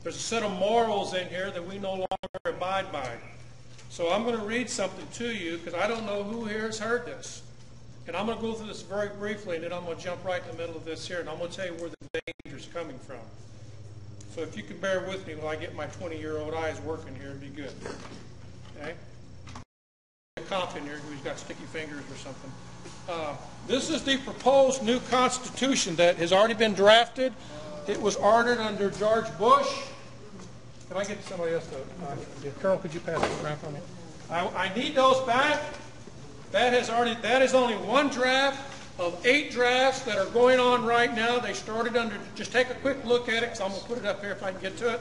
There's a set of morals in here that we no longer abide by. So I'm going to read something to you because I don't know who here has heard this. And I'm going to go through this very briefly, and then I'm going to jump right in the middle of this here, and I'm going to tell you where the danger is coming from. So if you can bear with me while I get my 20-year-old eyes working here, it'd be good. Okay? A cop in here who's got sticky fingers or something. This is the proposed new Constitution that has already been drafted. It was ordered under George Bush. Can I get somebody else to... Colonel, could you pass this around for me? I need those back. That is only one draft of 8 drafts that are going on right now. They started under... Just take a quick look at it, because I'm going to put it up here if I can get to it.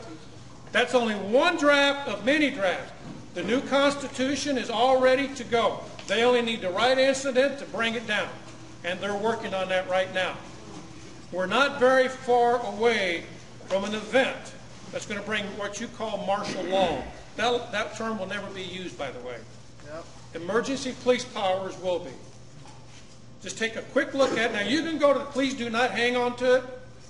That's only one draft of many drafts. The new Constitution is all ready to go. They only need the right incident to bring it down. And they're working on that right now. We're not very far away from an event that's going to bring what you call martial law. That term will never be used, by the way. Yep. Emergency police powers will be. Just take a quick look at it. Now, you can go to the police, do not hang on to it,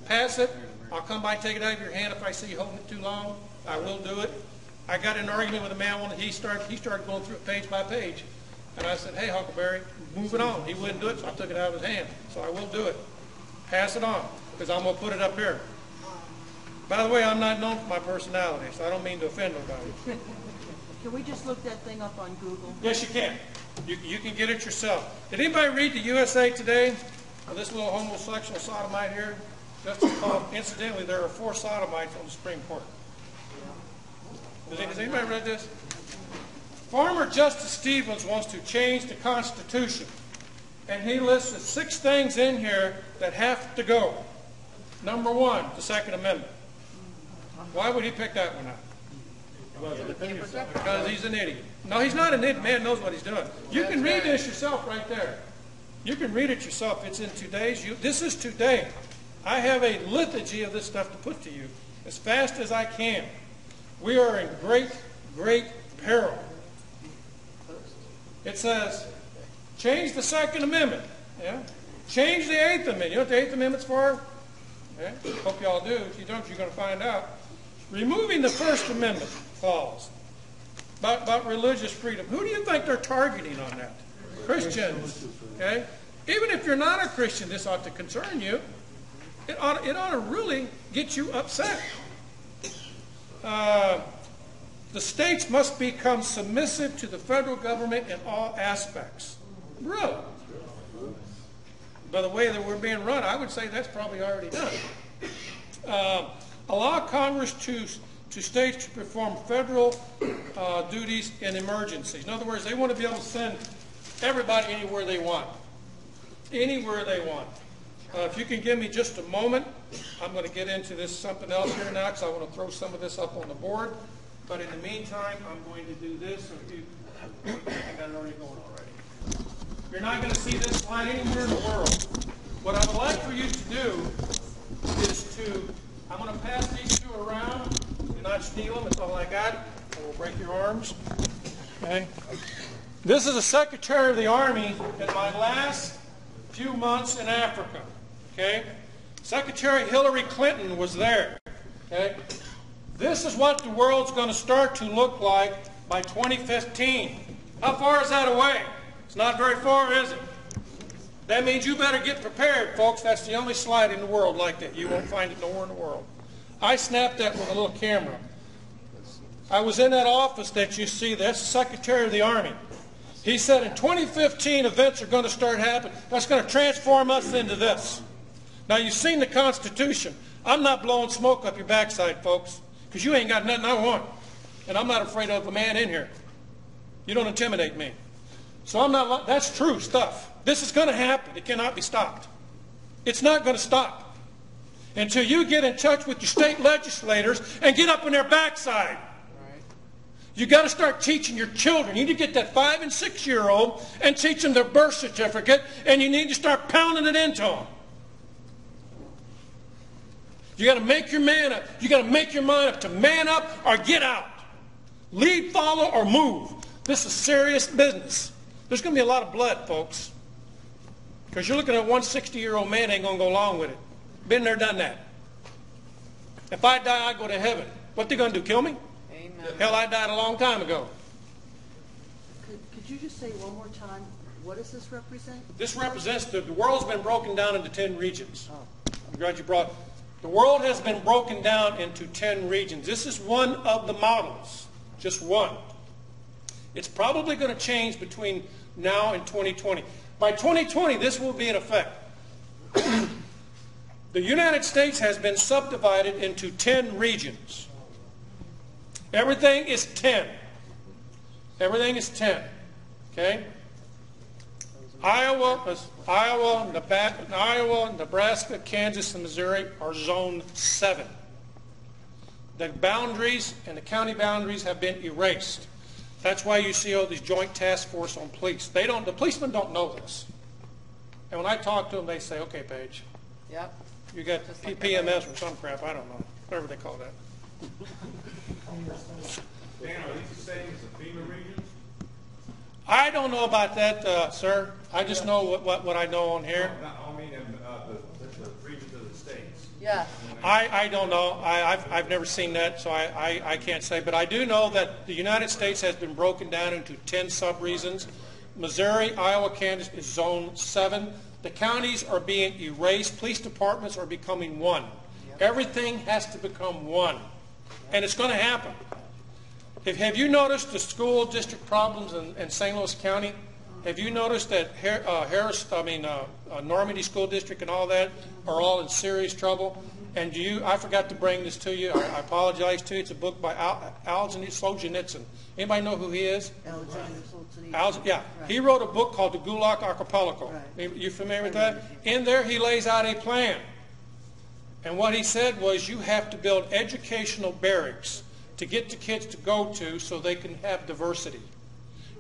pass it. I'll come by and take it out of your hand if I see you holding it too long. I will do it. I got in an argument with a man when he started going through it page by page. And I said, hey, Huckleberry, move it on. He wouldn't do it, so I took it out of his hand. So I will do it. Pass it on, because I'm going to put it up here. By the way, I'm not known for my personality, so I don't mean to offend nobody. Can we just look that thing up on Google? Yes, you can. You can get it yourself. Did anybody read the USA Today? Well, this little homosexual sodomite here? Just incidentally, there are 4 sodomites on the Supreme Court. Has anybody read this? Former Justice Stevens wants to change the Constitution. And he lists 6 things in here that have to go. Number 1, the Second Amendment. Why would he pick that one out? Because he's an idiot. No, he's not an idiot. Man knows what he's doing. You can read this yourself right there. You can read it yourself. It's in today's. This is today. I have a liturgy of this stuff to put to you as fast as I can. We are in great, great peril. It says, change the Second Amendment. Yeah? Change the 8th Amendment. You know what the 8th Amendment's for? Yeah? Hope you all do. If you don't, you're going to find out. Removing the First Amendment clause about religious freedom. Who do you think they're targeting on that? Christians. Okay? Even if you're not a Christian, this ought to concern you. It ought to really get you upset. The states must become submissive to the federal government in all aspects. Really? By the way that we're being run, I would say that's probably already done. Allow Congress to states to perform federal duties in emergencies. In other words, they want to be able to send everybody anywhere they want. Anywhere they want. If you can give me just a moment, I'm going to get into this something else here now because I want to throw some of this up on the board. But in the meantime, I'm going to do this. I got it already going already. You're not going to see this slide anywhere in the world. What I would like for you to do is I'm going to pass these 2 around. Do not steal them. It's all I got. Or we'll break your arms. Okay. This is the Secretary of the Army in my last few months in Africa. Okay. Secretary Hillary Clinton was there. Okay. This is what the world's going to start to look like by 2015. How far is that away? It's not very far, is it? That means you better get prepared, folks. That's the only slide in the world like that. You won't find it nowhere in the world. I snapped that with a little camera. I was in that office that you see. That's the Secretary of the Army. He said in 2015 events are going to start happening. That's going to transform us into this. Now, you've seen the Constitution. I'm not blowing smoke up your backside, folks. Because you ain't got nothing I want. And I'm not afraid of a man in here. You don't intimidate me. So I'm not, that's true stuff. This is going to happen. It cannot be stopped. It's not going to stop. Until you get in touch with your state legislators and get up on their backside. You got to start teaching your children. You need to get that 5- and 6-year-old and teach them their birth certificate, and you need to start pounding it into them. You got to make your man up. You got to make your mind up to man up or get out. Lead, follow, or move. This is serious business. There's going to be a lot of blood, folks. Because you're looking at one 60-year-old man ain't going to go along with it. Been there, done that. If I die, I go to heaven. What they going to do, kill me? Amen. Hell, I died a long time ago. Could you just say one more time, what does this represent? This represents the world's been broken down into 10 regions. I'm glad you brought. The world has been broken down into 10 regions. This is one of the models, just one. It's probably going to change between now and 2020. By 2020, this will be in effect. The United States has been subdivided into 10 regions. Everything is 10. Everything is 10. Okay? Iowa, Nebraska, Kansas, and Missouri are Zone 7. The boundaries and the county boundaries have been erased. That's why you see all these joint task force on police. The policemen don't know this. And when I talk to them, they say, okay, Page, Yep. you got PMS or some crap, I don't know, whatever they call that. Dan, are these the same as the FEMA regions? I don't know about that, sir. I just know what I know on here. I mean, the regions of the states. Yeah. I don't know. I've never seen that, so I can't say. But I do know that the United States has been broken down into 10 sub-regions. Missouri, Iowa, Kansas is Zone 7. The counties are being erased. Police departments are becoming one. Everything has to become one. And it's going to happen. Have you noticed the school district problems in St. Louis County? Have you noticed that Normandy School District and all that are all in serious trouble? And I forgot to bring this to you. I apologize to you. It's a book by Solzhenitsyn. Anybody know who he is? Yeah. He wrote a book called The Gulag Archipelago. Right. You familiar with that? In there, he lays out a plan. And what he said was you have to build educational barracks to get the kids to go to so they can have diversity.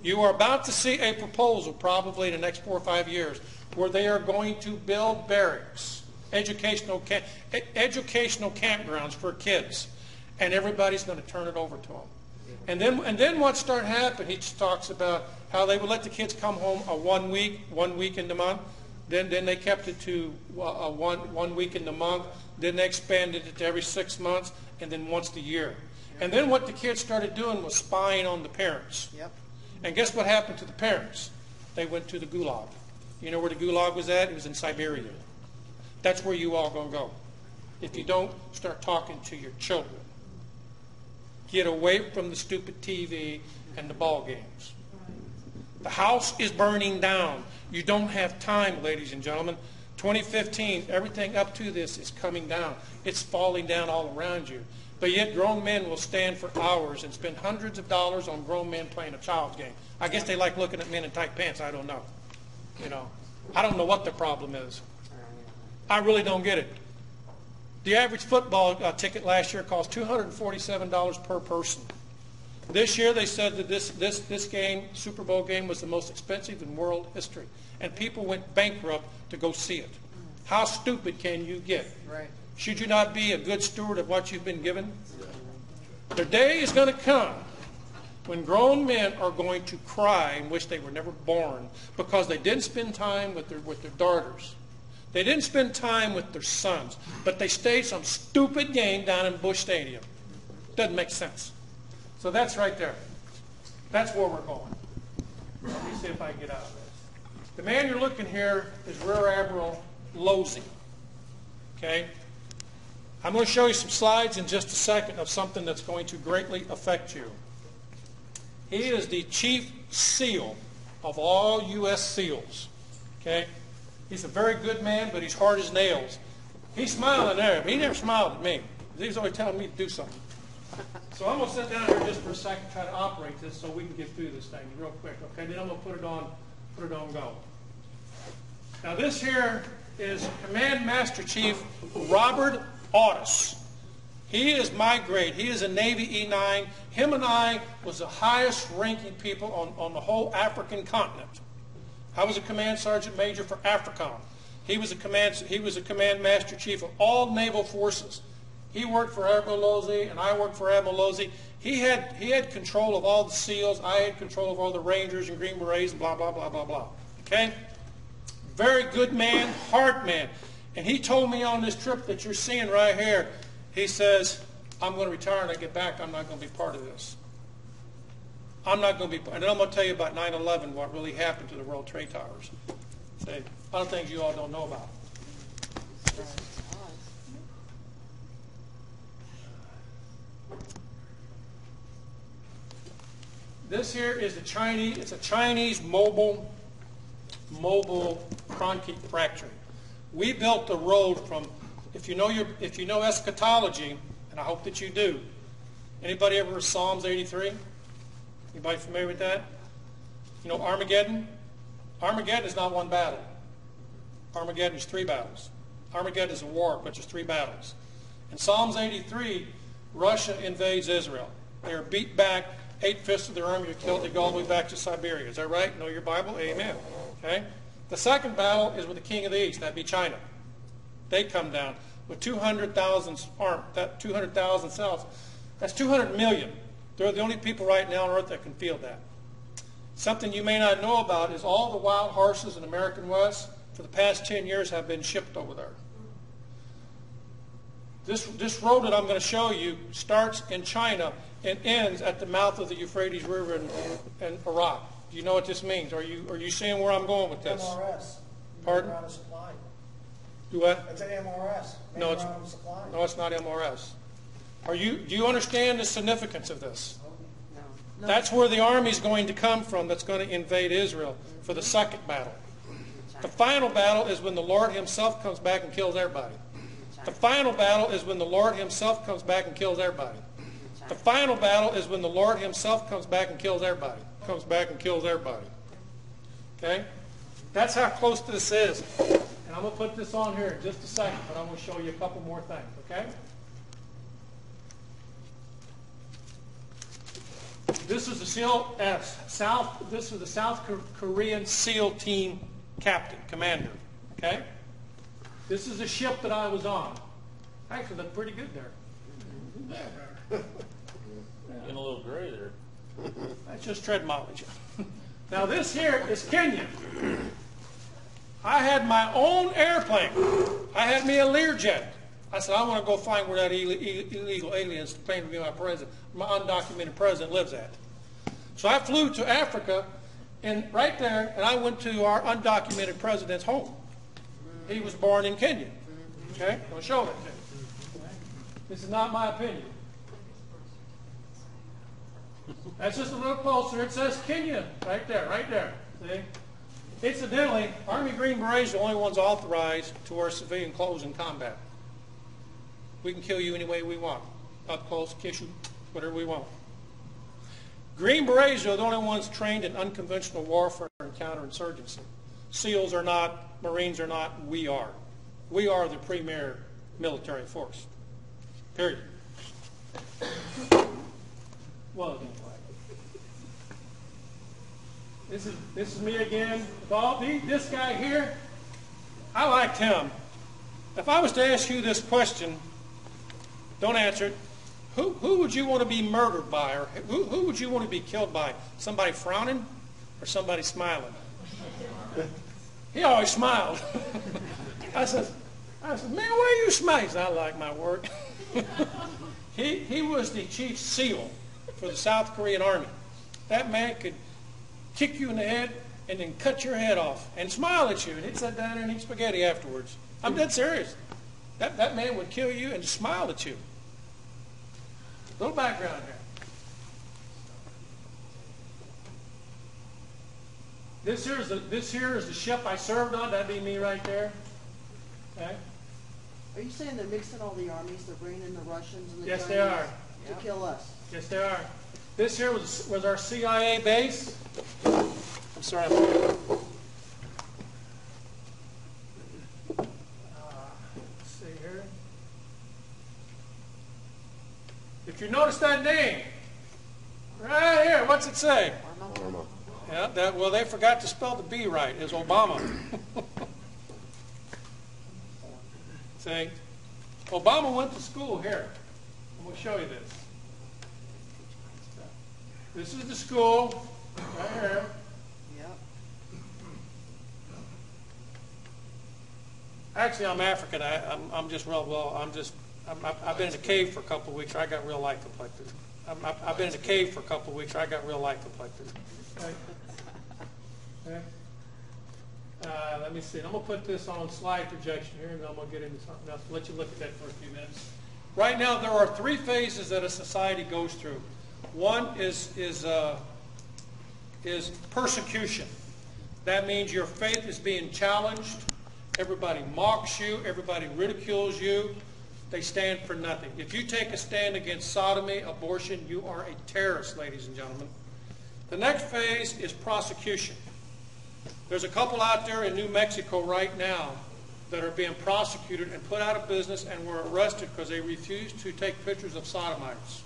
You are about to see a proposal probably in the next 4 or 5 years where they are going to build barracks, educational campgrounds for kids, and everybody's going to turn it over to them. And then what started happening, he talks about how they would let the kids come home 1 week in the month. Then they kept it to 1 week in the month. Then they expanded it to every 6 months, and then once a year. And then what the kids started doing was spying on the parents. Yep. And guess what happened to the parents? They went to the Gulag. You know where the Gulag was at? It was in Siberia. That's where you all going to go. If you don't start talking to your children. Get away from the stupid TV and the ball games. The house is burning down. You don't have time, ladies and gentlemen. 2015, everything up to this is coming down. It's falling down all around you. But yet grown men will stand for hours and spend hundreds of dollars on grown men playing a child's game. I guess they like looking at men in tight pants. I don't know. I don't know what the problem is. I really don't get it. The average football ticket last year cost $247 per person. This year they said that this game, Super Bowl game, was the most expensive in world history. And people went bankrupt to go see it. How stupid can you get? Right. Should you not be a good steward of what you've been given? The day is going to come when grown men are going to cry and wish they were never born because they didn't spend time with their daughters. They didn't spend time with their sons, but they stayed some stupid game down in Busch Stadium. Doesn't make sense. So that's right there. That's where we're going. Let me see if I can get out of this. The man you're looking here is Rear Admiral Losey. Okay? I'm going to show you some slides in just a second of something that's going to greatly affect you. He is the chief SEAL of all U.S. SEALs. Okay? He's a very good man, but he's hard as nails. He's smiling there, but he never smiled at me. He was always telling me to do something. So I'm going to sit down here just for a second and try to operate this so we can get through this thing real quick. Okay? Then I'm going to put it on go. Now this here is Command Master Chief Robert Audis. He is my grade. He is a Navy E9. Him and I was the highest ranking people on the whole African continent. I was a Command Sergeant Major for AFRICOM. He was a Command Master Chief of all naval forces. He worked for Admiral Losey, and I worked for Admiral Losey. He had control of all the SEALs. I had control of all the Rangers and Green Berets and blah, blah, blah, blah, blah. Okay? Very good man, hard man. And he told me on this trip that you're seeing right here, he says, I'm going to retire and I get back, I'm not going to be part of this. I'm not going to be, and then I'm going to tell you about 9/11, what really happened to the World Trade Towers. See, other things you all don't know about. This here is the Chinese, it's a Chinese mobile concrete factory. We built the road from, if you know eschatology, and I hope that you do. Anybody ever heard Psalms 83? Anybody familiar with that? You know Armageddon? Armageddon is not one battle. Armageddon is 3 battles. Armageddon is a war, but there's 3 battles. In Psalms 83, Russia invades Israel. They are beat back. 8/5 of their army are killed. They go all the way back to Siberia. Is that right? Know your Bible? Amen. Okay. The second battle is with the king of the east. That'd be China. They come down with 200,000 armed. That 200,000 cells. That's 200 million. They're the only people right now on earth that can field that. Something you may not know about is all the wild horses in American West for the past 10 years have been shipped over there. This road that I'm going to show you starts in China and ends at the mouth of the Euphrates River in Iraq. Do you know what this means? Are you seeing where I'm going with this? MRS. Pardon? Main route of supply. Do what? It's an MRS. Main No, route of supply. it's not MRS. Do you understand the significance of this? No. That's where the army is going to come from that's going to invade Israel for the second battle. The final battle is when the Lord himself comes back and kills everybody. The final battle is when the Lord himself comes back and kills everybody. The final battle is when the Lord himself comes back and kills everybody. Comes back and kills everybody. Okay? That's how close this is. And I'm going to put this on here in just a second, but I'm going to show you a couple more things. Okay? This is the South Korean SEAL team captain, commander. Okay? This is the ship that I was on. Actually, looked pretty good there. Getting a little gray there. That's just tread mileage. Now this here is Kenya. I had my own airplane. I had me a Learjet. I said, I want to go find where that illegal aliens claim to be my undocumented president lives at. So I flew to Africa, and right there, and I went to our undocumented president's home. He was born in Kenya. Okay? I'm going to show that to you. This is not my opinion. That's just a little closer. It says Kenya right there. See? Incidentally, Army Green Berets are the only ones authorized to wear civilian clothes in combat. We can kill you any way we want. Up close, kiss you, whatever we want. Green Berets are the only ones trained in unconventional warfare and counterinsurgency. SEALs are not, Marines are not, we are. We are the premier military force. Period. Well, this is me again. This guy here, I liked him. If I was to ask you this question, don't answer it. Who would you want to be murdered by, or who would you want to be killed by? Somebody frowning or somebody smiling? He always smiled. I said, man, why are you smiling? He said, I like my work. He was the chief SEAL for the South Korean Army. That man could kick you in the head and then cut your head off and smile at you, and he'd sit down there and eat spaghetti afterwards. I'm dead serious. That man would kill you and smile at you. Little background here. This here is the ship I served on. That'd be me right there. Okay. Are you saying they're mixing all the armies? They're bringing in the Russians and the Yes, Chinese they are. to kill us? Yes, they are. This here was our CIA base. I'm sorry. Let's see here. If you notice that name, right here, what's it say? Arma. Yeah, well, they forgot to spell the B right. It's Obama. See? Obama went to school here. I'm going to show you this. This is the school, right here. Yep. Actually, I'm African. I'm just real well. I've been in a cave for a couple of weeks. I got real light complected. I've been in a cave for a couple of weeks. I got real light complected. Okay. Okay. Let me see. I'm going to put this on slide projection here, and then I'm going to get into something else. Let you look at that for a few minutes. Right now, there are three phases that a society goes through. One is persecution. That means your faith is being challenged. Everybody mocks you. Everybody ridicules you. They stand for nothing. If you take a stand against sodomy, abortion, you are a terrorist, ladies and gentlemen. The next phase is prosecution. There's a couple out there in New Mexico right now that are being prosecuted and put out of business and were arrested because they refused to take pictures of sodomites.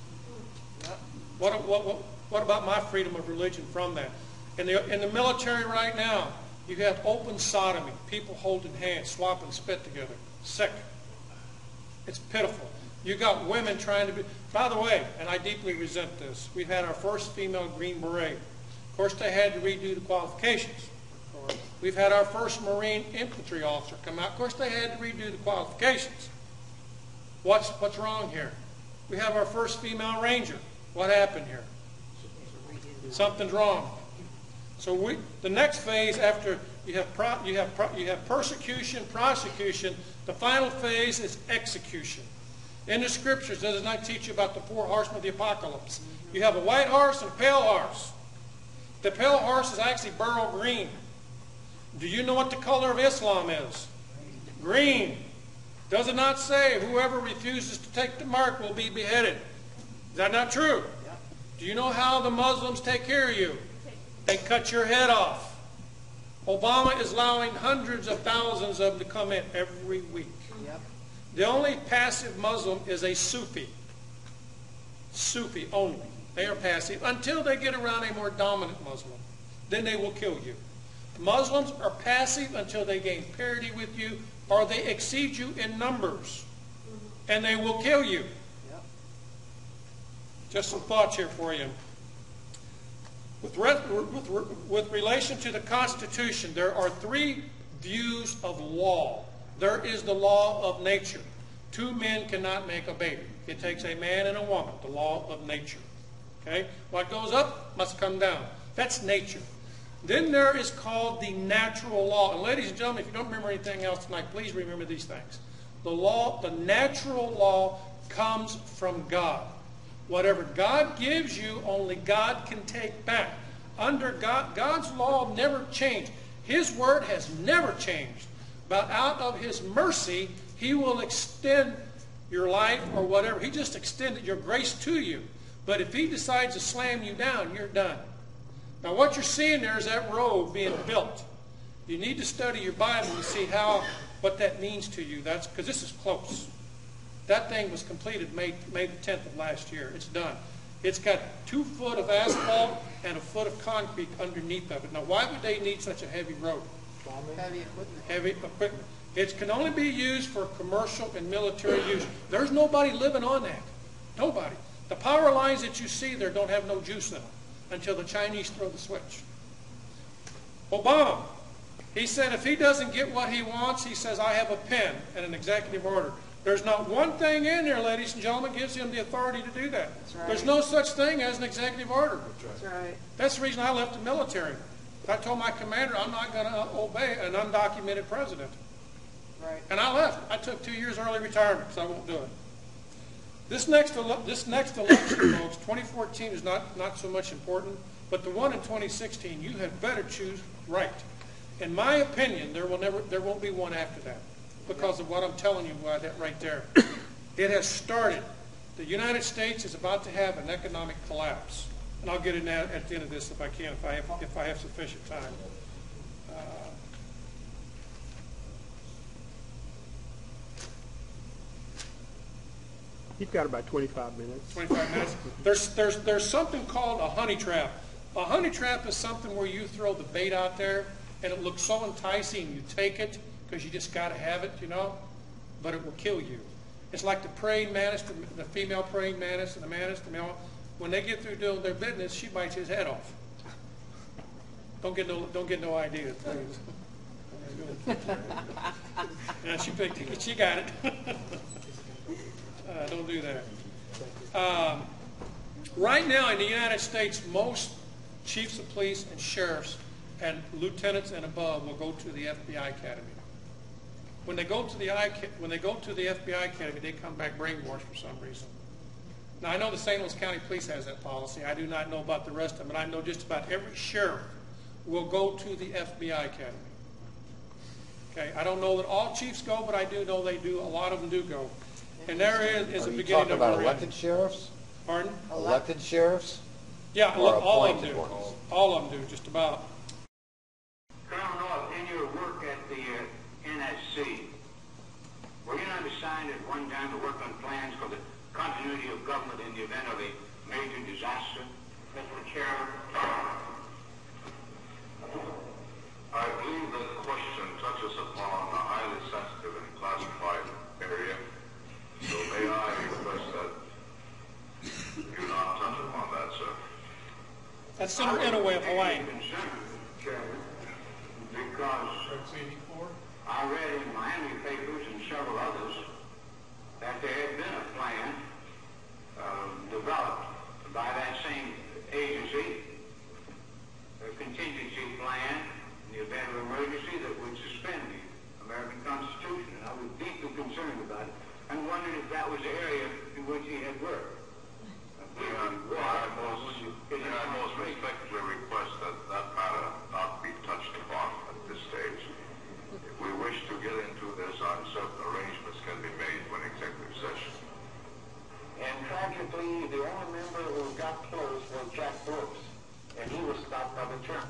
What about my freedom of religion from that? In the military right now, you have open sodomy, people holding hands, swapping spit together. Sick. It's pitiful. You got women trying to be... By the way, and I deeply resent this, we've had our first female Green Beret. Of course, they had to redo the qualifications. We've had our first Marine infantry officer come out. Of course, they had to redo the qualifications. What's wrong here? We have our first female Ranger. What happened here? Something's wrong. So the next phase, after you have persecution, prosecution, the final phase is execution. In the scriptures, does it not teach you about the four horsemen of the apocalypse? You have a white horse and a pale horse. The pale horse is actually beryl green. Do you know what the color of Islam is? Green. Does it not say whoever refuses to take the mark will be beheaded? Is that not true? Do you know how the Muslims take care of you? They cut your head off. Obama is allowing hundreds of thousands of them to come in every week. Yep. The only passive Muslim is a Sufi. Sufi only. They are passive until they get around a more dominant Muslim. Then they will kill you. Muslims are passive until they gain parity with you or they exceed you in numbers. And they will kill you. Yep. Just some thoughts here for you. With relation to the Constitution, there are three views of law. There is the law of nature. Two men cannot make a baby. It takes a man and a woman, the law of nature. Okay? What goes up must come down. That's nature. Then there is called the natural law. And ladies and gentlemen, if you don't remember anything else tonight, please remember these things. The natural law comes from God. Whatever God gives you, only God can take back. Under God's law never changed. His word has never changed. But out of His mercy, He will extend your life or whatever. He just extended your grace to you. But if He decides to slam you down, you're done. Now what you're seeing there is that road being built. You need to study your Bible and see what that means to you. That's because this is close. That thing was completed May the 10th of last year. It's done. It's got 2 foot of asphalt and 1 foot of concrete underneath of it. Now, why would they need such a heavy road? Heavy equipment. Heavy equipment. It can only be used for commercial and military use. There's nobody living on that. Nobody. The power lines that you see there don't have no juice in them until the Chinese throw the switch. Obama, he said if he doesn't get what he wants, he says, I have a pen and an executive order. There's not one thing in there, ladies and gentlemen, gives him the authority to do that. That's right. There's no such thing as an executive order. That's right. That's the reason I left the military. I told my commander I'm not going to obey an undocumented president. Right. And I left. I took 2 years early retirement because I won't do it. This next election, folks, 2014 is not so much important, but the one in 2016, you had better choose right. In my opinion, there won't be one after that. Because of what I'm telling you right there. It has started. The United States is about to have an economic collapse. And I'll get into that at the end of this if I can, if I have sufficient time. You've got about 25 minutes. 25 minutes. There's something called a honey trap. A honey trap is something where you throw the bait out there and it looks so enticing, you take it, because you just got to have it, you know, but it will kill you. It's like the praying mantis, the female praying mantis and the mantis, the male. When they get through doing their business, she bites his head off. Don't get no ideas, please. Yeah, she got it. Don't do that. Right now in the United States, most chiefs of police and sheriffs and lieutenants and above will go to the FBI Academy. When they go to the FBI Academy, they come back brainwashed for some reason. Now, I know the St. Louis County Police has that policy. I do not know about the rest of them, but I know just about every sheriff will go to the FBI Academy. Okay, I don't know that all chiefs go, but I do know they do. A lot of them do go. And there is a beginning of about elected sheriffs? Pardon? Elected sheriffs? Yeah, Or all of them appointed do. ones? All of them do, just about. Colonel North, in your work at the NSC, were you not assigned at one time to work on plans for the continuity of government in the event of a major disaster? Mr. Chairman, I believe that question touches upon a highly sensitive and classified area, so may I request that you not touch upon that, sir? That's in a way of Hawaii. Chairman, because I read in Miami papers and several others that there had been a plan developed by that same agency, a contingency plan in the event of emergency that would suspend the American Constitution. And I was deeply concerned about it and wondered if that was the area in which he had worked. I most respectfully request that that matter not be touched upon at this stage. If we wish to get into this, certain arrangements can be made for an executive session. And tragically, the only member who got close was Jack Brooks, and he was stopped by the chairman.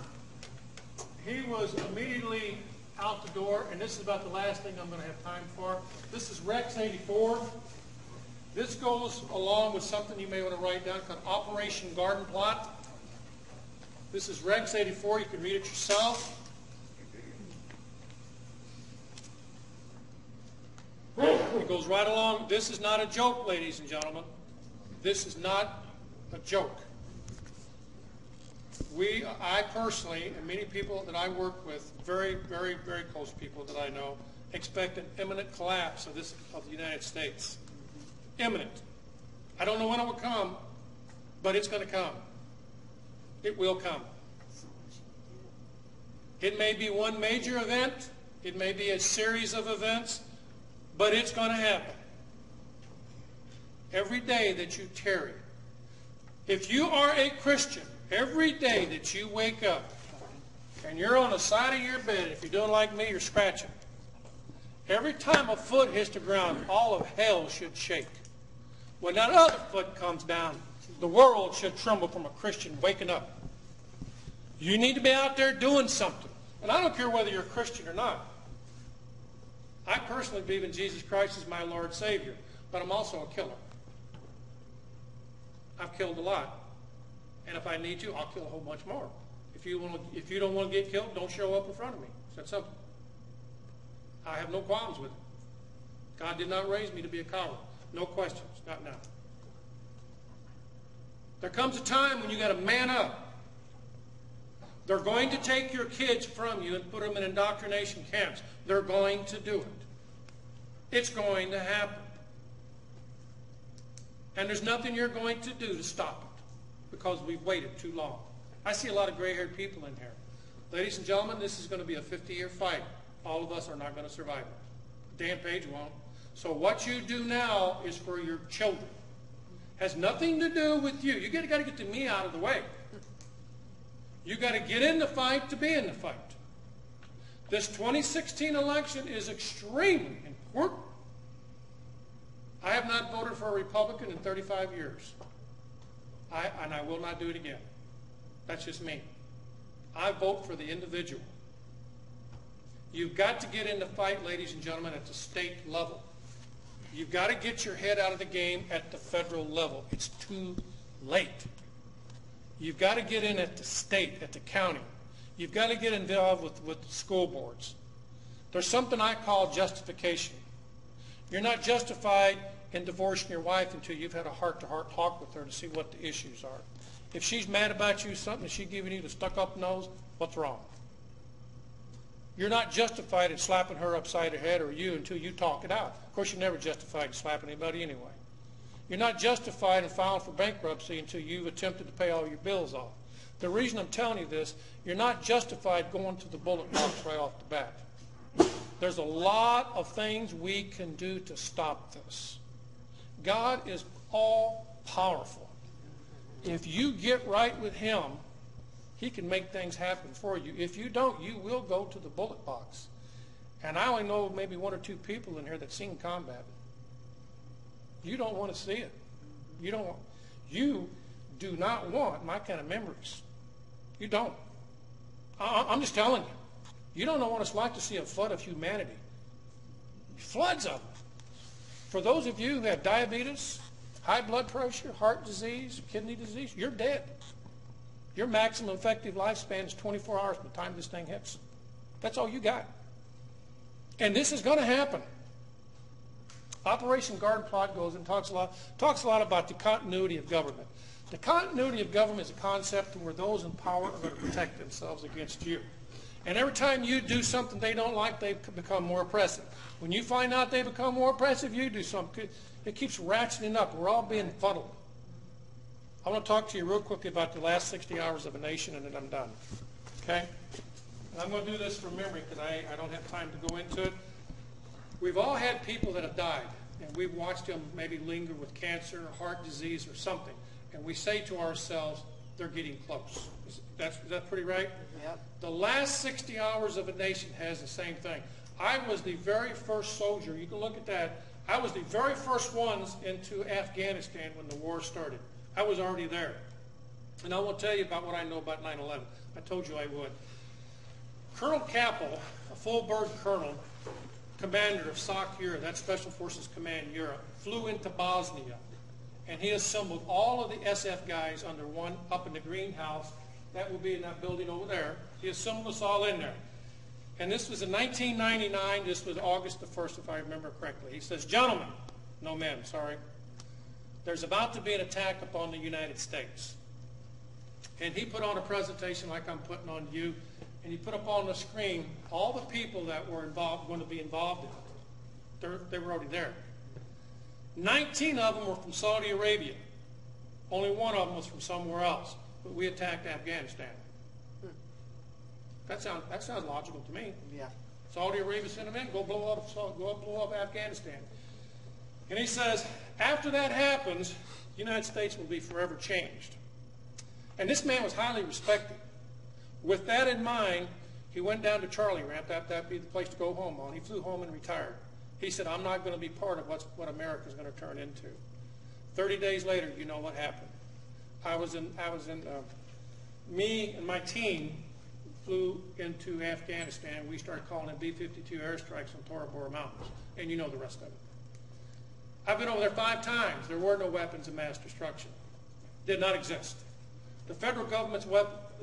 He was immediately out the door, and this is about the last thing I'm going to have time for. This is Rex 84. This goes along with something you may want to write down called Operation Garden Plot. This is Rex 84. You can read it yourself. It goes right along. This is not a joke, ladies and gentlemen. This is not a joke. I personally, and many people that I work with, very, very, very close people that I know, expect an imminent collapse of the United States. Imminent. I don't know when it will come, but it's going to come. It will come. It may be one major event. It may be a series of events, but it's going to happen. Every day that you tarry. If you are a Christian, every day that you wake up and you're on the side of your bed, if you're doing like me, you're scratching. Every time a foot hits the ground, all of hell should shake. When that other foot comes down, the world should tremble from a Christian waking up. You need to be out there doing something. And I don't care whether you're a Christian or not. I personally believe in Jesus Christ as my Lord and Savior, but I'm also a killer. I've killed a lot. And if I need to, I'll kill a whole bunch more. If you don't want to get killed, don't show up in front of me. It's that simple. I have no qualms with it. God did not raise me to be a coward. No questions. Not now. There comes a time when you got to man up. They're going to take your kids from you and put them in indoctrination camps. They're going to do it. It's going to happen. And there's nothing you're going to do to stop it because we've waited too long. I see a lot of gray-haired people in here. Ladies and gentlemen, this is going to be a 50-year fight. All of us are not going to survive it. Dan Page won't. So what you do now is for your children. Has nothing to do with you. You got to get the me out of the way. You got to get in the fight to be in the fight. This 2016 election is extremely important. I have not voted for a Republican in 35 years. And I will not do it again. That's just me. I vote for the individual. You've got to get in the fight, ladies and gentlemen, at the state level. You've got to get your head out of the game at the federal level. It's too late. You've got to get in at the state, at the county. You've got to get involved with the school boards. There's something I call justification. You're not justified in divorcing your wife until you've had a heart-to-heart talk with her to see what the issues are. If she's mad about you, something, she's giving you the stuck-up nose, what's wrong? You're not justified in slapping her upside the head or you until you talk it out. Of course, you're never justified in slapping anybody anyway. You're not justified in filing for bankruptcy until you've attempted to pay all your bills off. The reason I'm telling you this, you're not justified going to the bullet box right off the bat. There's a lot of things we can do to stop this. God is all powerful. If you get right with him, he can make things happen for you. If you don't, you will go to the bullet box. And I only know maybe one or two people in here that's seen combat. You don't want to see it. You do not want my kind of memories. You don't. I'm just telling you. You don't know what it's like to see a flood of humanity. Floods of them. For those of you who have diabetes, high blood pressure, heart disease, kidney disease, you're dead. Your maximum effective lifespan is 24 hours from the time this thing hits. That's all you got. And this is going to happen. Operation Garden Plot goes and talks a lot about the continuity of government. The continuity of government is a concept where those in power are going to protect themselves against you. And every time you do something they don't like, they become more oppressive. When you find out they become more oppressive, you do something. It keeps ratcheting up. We're all being fuddled. I want to talk to you real quickly about the last 60 hours of a nation, and then I'm done. Okay? And I'm going to do this from memory because I don't have time to go into it. We've all had people that have died, and we've watched them maybe linger with cancer or heart disease or something. And we say to ourselves, they're getting close. Is that pretty right? Yep. The last 60 hours of a nation has the same thing. I was the very first soldier. You can look at that. I was the very first ones into Afghanistan when the war started. I was already there. And I will tell you about what I know about 9/11. I told you I would. Colonel Capel, a full-bird colonel, commander of SOC Europe, that's Special Forces Command Europe, flew into Bosnia. And he assembled all of the SF guys under one up in the greenhouse. That will be in that building over there. He assembled us all in there. And this was in 1999. This was August the 1st, if I remember correctly. He says, gentlemen, no men, sorry, there's about to be an attack upon the United States. And he put on a presentation like I'm putting on you, and he put up on the screen all the people that were going to be involved in it. They were already there. 19 of them were from Saudi Arabia. Only one of them was from somewhere else. But we attacked Afghanistan. That sounds logical to me. Yeah. Saudi Arabia sent them in, go blow up Afghanistan. And he says, after that happens, the United States will be forever changed. And this man was highly respected. With that in mind, he went down to Charlie Ramp. That'd be the place to go home on. He flew home and retired. He said, I'm not going to be part of what America's going to turn into. 30 days later, you know what happened. Me and my team flew into Afghanistan. We started calling in B-52 airstrikes on Tora Bora Mountains. And you know the rest of it. I've been over there 5 times. There were no weapons of mass destruction. Did not exist. The federal government's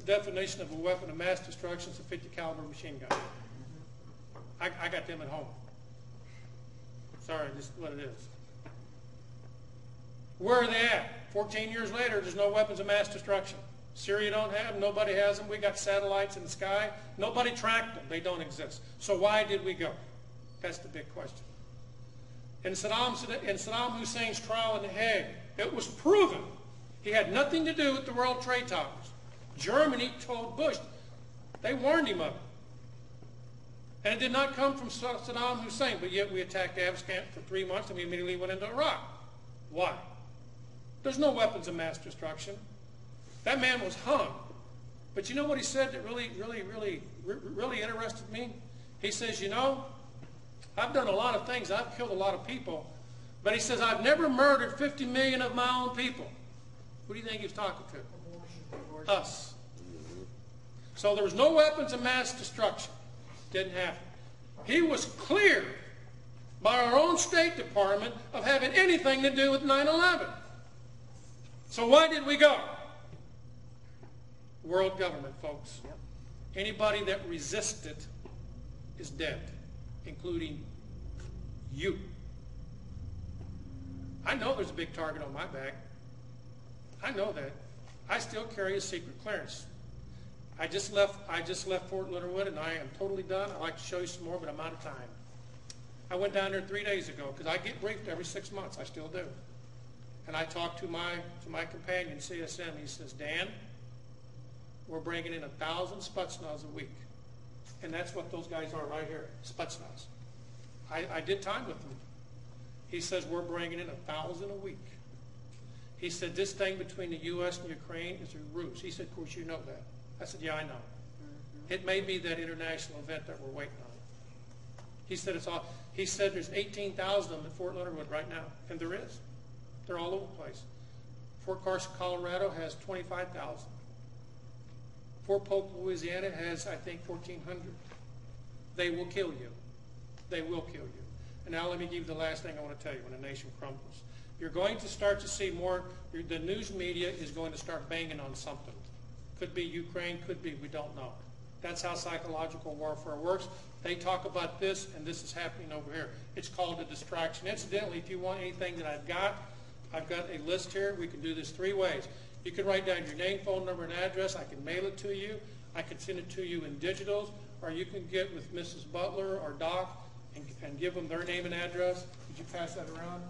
definition of a weapon of mass destruction is a 50 caliber machine gun. I got them at home. Sorry, just what it is. Where are they at? 14 years later, there's no weapons of mass destruction. Syria don't have them. Nobody has them. We got satellites in the sky. Nobody tracked them. They don't exist. So why did we go? That's the big question. In Saddam Hussein's trial in The Hague, it was proven he had nothing to do with the World Trade Towers. Germany told Bush. They warned him of it. And it did not come from Saddam Hussein, but yet we attacked Afghanistan for 3 months and we immediately went into Iraq. Why? There's no weapons of mass destruction. That man was hung. But you know what he said that really interested me? He says, you know, I've done a lot of things. I've killed a lot of people. But he says, I've never murdered 50 million of my own people. Who do you think he was talking to? Us. So there was no weapons of mass destruction. Didn't happen. He was cleared by our own State Department of having anything to do with 9/11. So why did we go? World government, folks. Yep. Anybody that resisted is dead, including you. I know there's a big target on my back. I know that. I still carry a secret clearance. I just left Fort Littlewood, and I am totally done. I'd like to show you some more, but I'm out of time. I went down there 3 days ago because I get briefed every 6 months. I still do. And I talked to my companion, CSM. He says, Dan, we're bringing in 1,000 Spetsnaz a week. And that's what those guys are right here, Spetsnaz. I did time with them. He says, we're bringing in 1,000 a week. He said, this thing between the U.S. and Ukraine is a ruse. He said, of course, you know that. I said, yeah, I know. It may be that international event that we're waiting on. He said, he said there's 18,000 of them at Fort Leonard Wood right now. And there is. They're all over the place. Fort Carson, Colorado has 25,000. Fort Polk, Louisiana has, I think, 1,400. They will kill you. They will kill you. And now let me give you the last thing I want to tell you when the nation crumbles. You're going to start to see more, the news media is going to start banging on something. Could be Ukraine, could be, we don't know. That's how psychological warfare works. They talk about this, and this is happening over here. It's called a distraction. Incidentally, if you want anything that I've got a list here. We can do this 3 ways. You can write down your name, phone number, and address. I can mail it to you. I can send it to you in digitals, or you can get with Mrs. Butler or Doc and give them their name and address. Could you pass that around?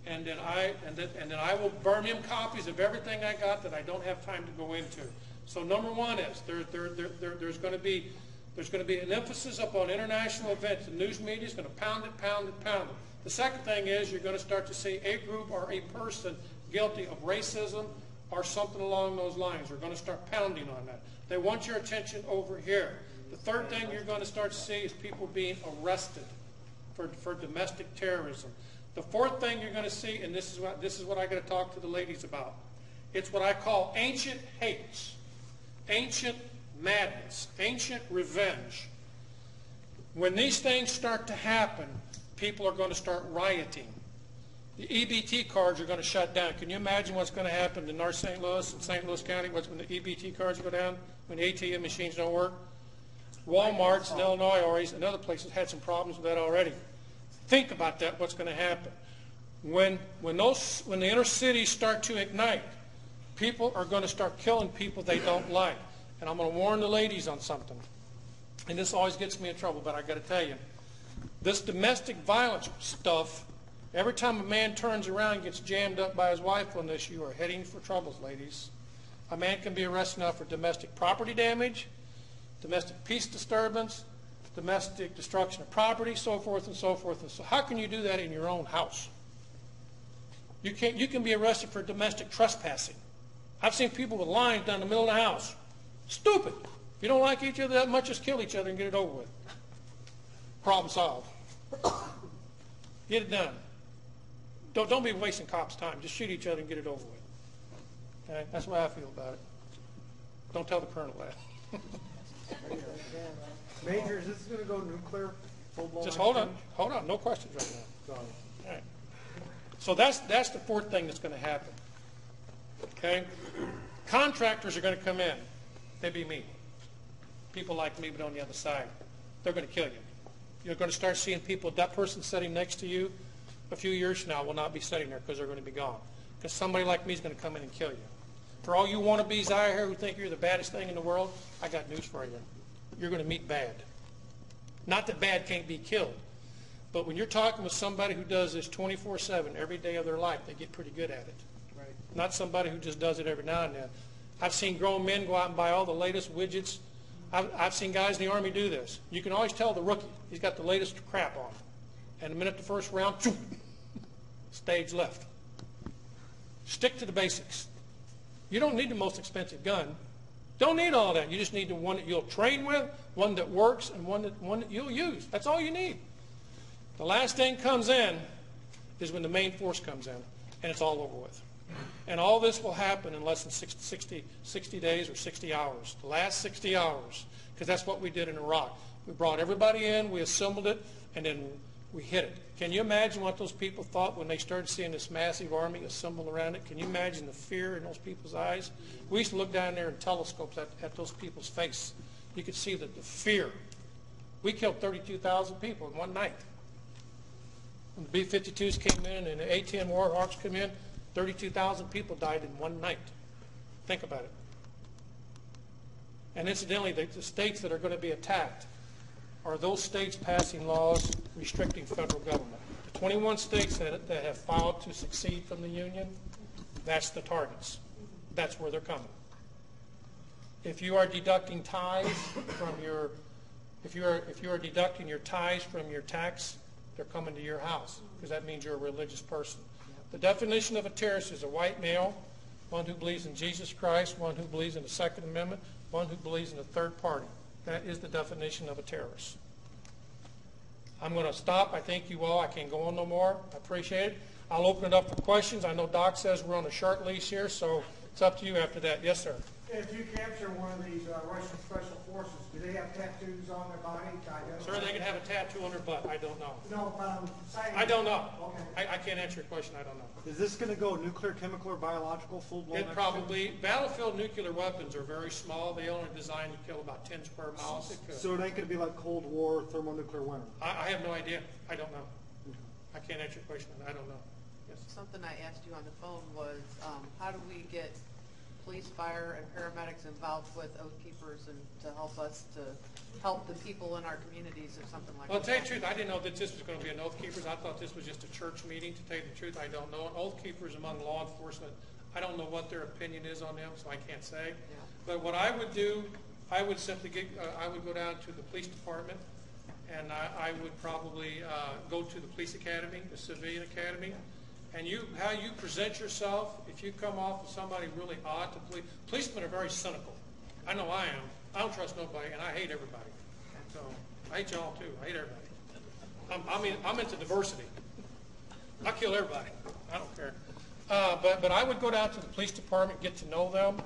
And then I will burn them copies of everything I got that I don't have time to go into. So number one is there's going to be an emphasis upon international events. The news media is going to pound it, pound it, pound it. The second thing is you're going to start to see a group or a person guilty of racism or something along those lines. They're going to start pounding on that. They want your attention over here. The third thing you're going to start to see is people being arrested for domestic terrorism. The fourth thing you're going to see, and this is what I got to talk to the ladies about. It's what I call ancient hates, ancient madness, ancient revenge. When these things start to happen, people are going to start rioting. The EBT cards are going to shut down. Can you imagine what's going to happen in North St. Louis and St. Louis County when the EBT cards go down, when the ATM machines don't work? Walmarts in Illinois and other places had some problems with that already. Think about that, what's going to happen. When the inner cities start to ignite, people are going to start killing people they don't like. And I'm going to warn the ladies on something. And this always gets me in trouble, but I got to tell you. This domestic violence stuff, every time a man turns around and gets jammed up by his wife on this, you are heading for troubles, ladies. A man can be arrested now for domestic property damage, domestic peace disturbance, domestic destruction of property, so forth and so forth. And so how can you do that in your own house? You can be arrested for domestic trespassing. I've seen people with lines down the middle of the house. Stupid. If you don't like each other that much, just kill each other and get it over with. Problem solved. Get it done. Don't be wasting cops' time. Just shoot each other and get it over with. Okay? That's the way I feel about it. Don't tell the colonel that. Major, is this going to go nuclear? Full-blown Just hold on. No questions right now. Sorry. All right. So that's the fourth thing that's going to happen. Okay? Contractors are going to come in. They be me. People like me, but on the other side. They're going to kill you. You're going to start seeing people, that person sitting next to you a few years from now will not be sitting there because they're going to be gone. Because somebody like me is going to come in and kill you. For all you wannabes out here who think you're the baddest thing in the world, I got news for you. You're going to meet bad. Not that bad can't be killed. But when you're talking with somebody who does this 24/7 every day of their life, they get pretty good at it. Right. Not somebody who just does it every now and then. I've seen grown men go out and buy all the latest widgets. I've seen guys in the Army do this. You can always tell the rookie. He's got the latest crap on. And the minute the first round, stage left. Stick to the basics. You don't need the most expensive gun. Don't need all that. You just need the one that you'll train with, one that works, and one that you'll use. That's all you need. The last thing comes in is when the main force comes in, and it's all over with. And all this will happen in less than 60 days or 60 hours. The last 60 hours, because that's what we did in Iraq. We brought everybody in, we assembled it, and then we hit it. Can you imagine what those people thought when they started seeing this massive army assembled around it? Can you imagine the fear in those people's eyes? We used to look down there in telescopes at those people's face. You could see the fear. We killed 32,000 people in one night. When the B-52s came in and the A-10 Warhawks came in, 32,000 people died in one night. Think about it. And incidentally, the states that are going to be attacked are those states passing laws restricting federal government. The 21 states that have filed to secede from the Union, That's the targets. That's where they're coming. If you are deducting tithes from your, if you are deducting your tithes from your tax, they're coming to your house because that means you're a religious person. The definition of a terrorist is a white male, one who believes in Jesus Christ, one who believes in the Second Amendment, one who believes in a third party. That is the definition of a terrorist. I'm going to stop. I thank you all. I can't go on no more. I appreciate it. I'll open it up for questions. I know Doc says we're on a short leash here, so it's up to you after that. Yes, sir. If you capture one of these Russian special forces, do they have tattoos on their body? Sir, they can have a tattoo on their butt. I don't know. No, but I'm saying... I don't know. Okay. I can't answer your question. I don't know. Is this going to go nuclear, chemical, or biological, full-blown? It probably, battlefield nuclear weapons are very small. They only designed to kill about 10 square miles. It could. So it ain't going to be like Cold War, thermonuclear winter? I have no idea. I don't know. I can't answer your question. I don't know. Yes. Something I asked you on the phone was, how do we get police, fire, and paramedics involved with Oath Keepers and to help us to help the people in our communities if something like that? Well, to tell you the truth, I didn't know that this was going to be an Oath Keepers. I thought this was just a church meeting. To tell you the truth, I don't know. An Oath Keepers among law enforcement, I don't know what their opinion is on them, so I can't say. Yeah. But what I would do, I would simply get, I would go down to the police department, and I would probably go to the police academy, the civilian academy, and how you present yourself. If you come off as somebody really odd to policemen are very cynical. I know I am. I don't trust nobody, and I hate everybody. So I hate y'all too. I hate everybody. I'm into diversity. I kill everybody. I don't care. But I would go down to the police department, get to know them,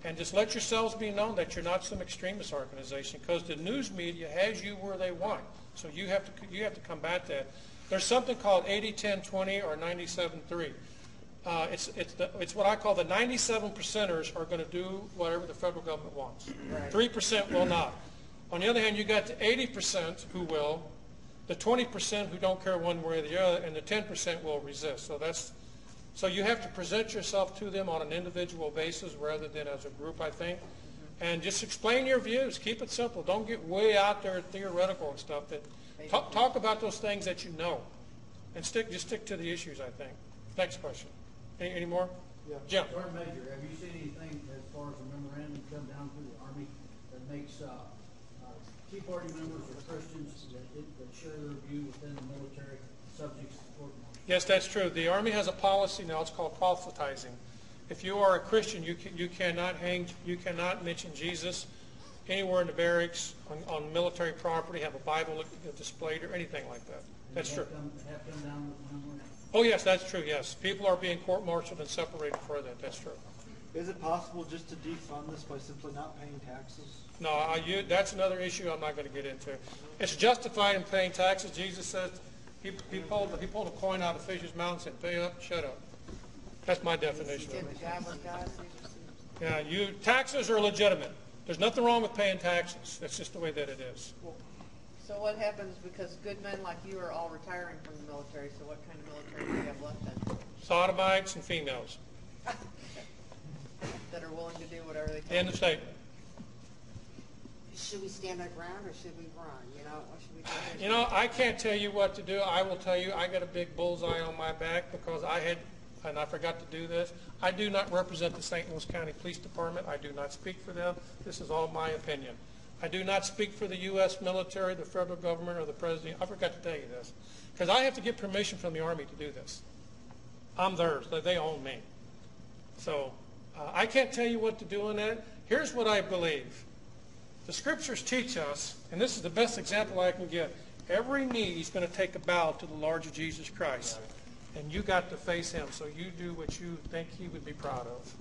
and just let yourselves be known that you're not some extremist organization, because the news media has you where they want. So you have to combat that. There's something called 80-10-20 or 97-3. It's what I call the 97%ers are going to do whatever the federal government wants. Right. 3% will not. On the other hand, you got the 80% who will, the 20% who don't care one way or the other, and the 10% will resist. So you have to present yourself to them on an individual basis rather than as a group, I think. And just explain your views. Keep it simple. Don't get way out there theoretical and stuff. Talk about those things that you know, and just stick to the issues, I think. Next question. Any more? Yeah. Jim. Sergeant Major, have you seen anything as far as a memorandum come down through the Army that makes Tea Party members or Christians that share their view within the military subjects to court martial? Yes, that's true. The Army has a policy now. It's called proselytizing. If you are a Christian, you cannot mention Jesus anywhere in the barracks, on military property, have a Bible displayed, or anything like that. That's true. Have come down with memorandum? Oh, yes, that's true, yes. People are being court-martialed and separated for that. That's true. Is it possible just to defund this by simply not paying taxes? No, that's another issue I'm not going to get into. It's justified in paying taxes. Jesus said he pulled a coin out of the fish's mouth and said, "Pay up, shut up." That's my definition of it. Yeah, taxes are legitimate. There's nothing wrong with paying taxes. That's just the way that it is. So what happens, because good men like you are all retiring from the military, so what kind of military do you have left then? Sodomites and females. That are willing to do whatever they can. End of statement. Should we stand our ground or should we run? What should we do? You know, I can't tell you what to do. I will tell you I got a big bullseye on my back because and I forgot to do this, I do not represent the St. Louis County Police Department. I do not speak for them. This is all my opinion. I do not speak for the U.S. military, the federal government, or the president. I forgot to tell you this. Because I have to get permission from the Army to do this. I'm theirs. They own me. So I can't tell you what to do in that. Here's what I believe. The Scriptures teach us, and this is the best example I can give, every knee is going to take a bow to the Lord Jesus Christ. And you got to face him, so you do what you think he would be proud of.